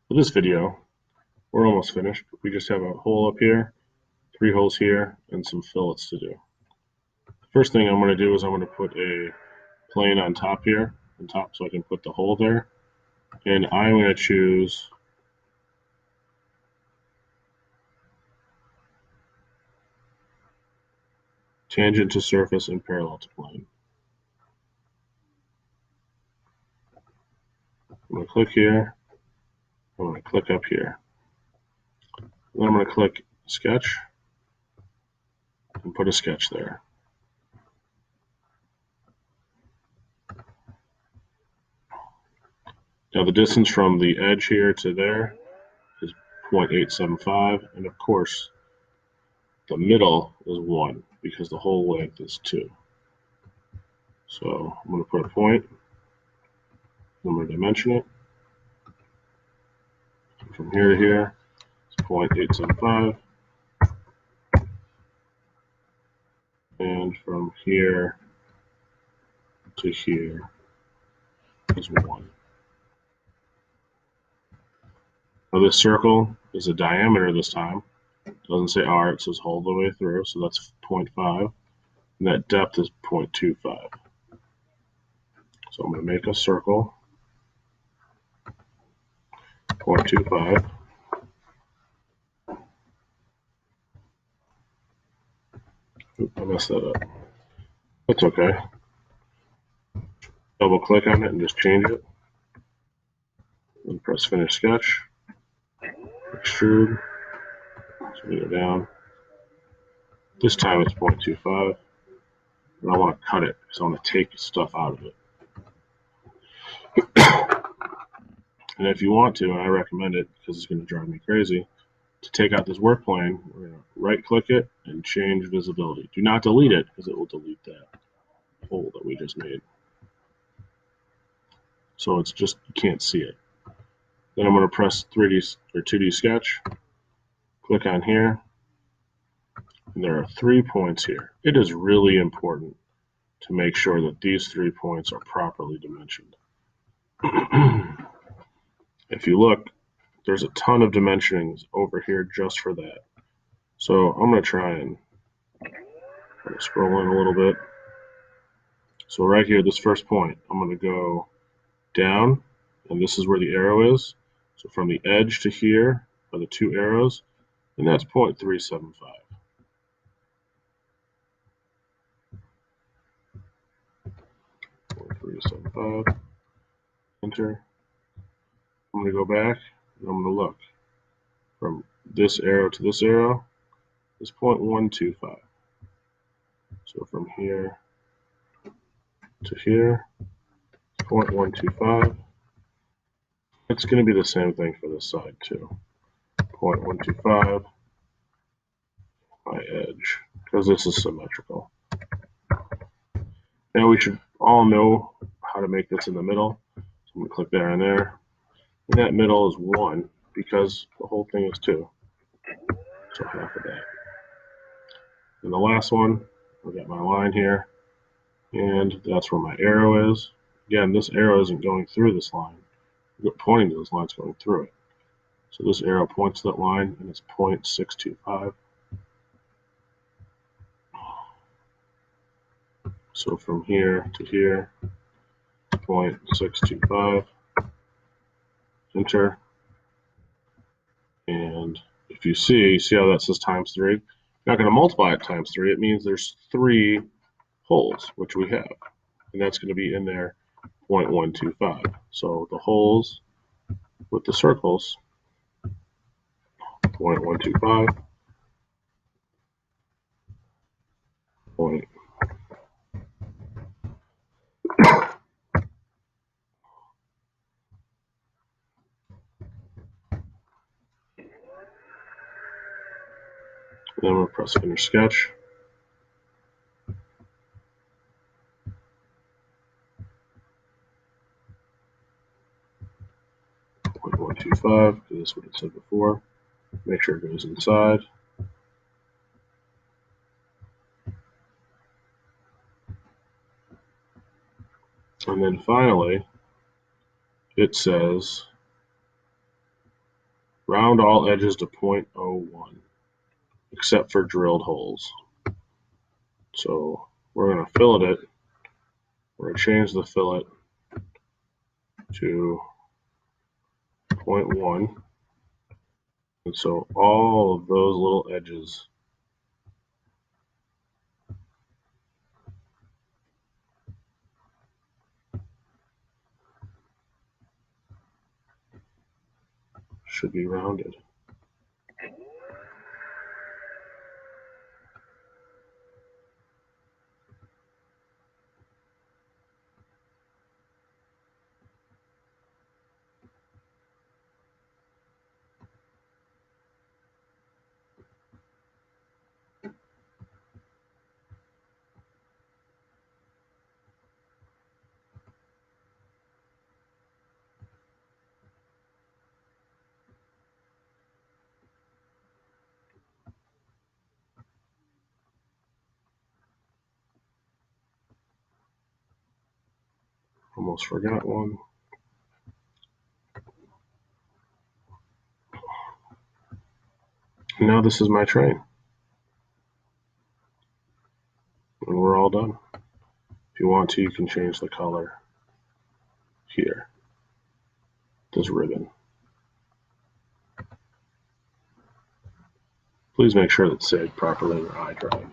For this video, we're almost finished. We just have a hole up here, 3 holes here, and some fillets to do. The first thing I'm going to do is I'm going to put a plane on top here, so I can put the hole there. And I'm going to choose tangent to surface and parallel to plane. I'm going to click here. I'm going to click up here. Then I'm going to click sketch and put a sketch there. Now the distance from the edge here to there is 0.875, and of course the middle is 1 because the whole length is 2. So I'm going to put a point. I'm going to dimension it. From here to here, it's 0.875. And from here to here is 1. Now this circle is a diameter this time. It doesn't say R, it says all the way through, so that's 0.5. And that depth is 0.25. So I'm going to make a circle, 0.25. Oop, I messed that up. That's okay. Double click on it and just change it. And press finish sketch. Extrude. So we go down. This time it's 0.25. And I want to cut it because I want to take stuff out of it. And if you want to, and I recommend it because it's going to drive me crazy, to take out this work plane, we're going to right click it and change visibility. Do not delete it because it will delete that hole that we just made. So it's just, you can't see it. Then I'm going to press 3D or 2D sketch, click on here, and there are 3 points here. It is really important to make sure that these 3 points are properly dimensioned. If you look, there's a ton of dimensionings over here just for that. So I'm going to try and scroll in a little bit. So right here, this first point, I'm going to go down, and this is where the arrow is. So from the edge to here are the 2 arrows, and that's 0.375. 0.375. Enter. I'm going to go back, and I'm going to look. From this arrow to this arrow is 0.125. So from here to here, 0.125. It's going to be the same thing for this side too. 0.125 by edge, because this is symmetrical. Now we should all know how to make this in the middle. So I'm going to click there and there. And that middle is 1 because the whole thing is 2. So half of that. And the last one, I've got my line here, and that's where my arrow is. Again, this arrow isn't going through this line. We're pointing to this line, it's going through it. So this arrow points to that line, and it's 0.625. So from here to here, 0.625. Enter. And if you see how that says times 3? You're not going to multiply it times 3. It means there's 3 holes, which we have. And that's going to be in there 0.125. So the holes with the circles, 0.125, point. Then we'll press finish sketch. .125, because that's what it said before. Make sure it goes inside. And then finally, it says Round all edges to 0.01, except for drilled holes. So we're going to fillet it. We're going to change the fillet to 0.1. And so all of those little edges should be rounded. Almost forgot one. And now this is my train. And we're all done. If you want to, you can change the color here. This ribbon. Please make sure that's saved properly in your iDrive.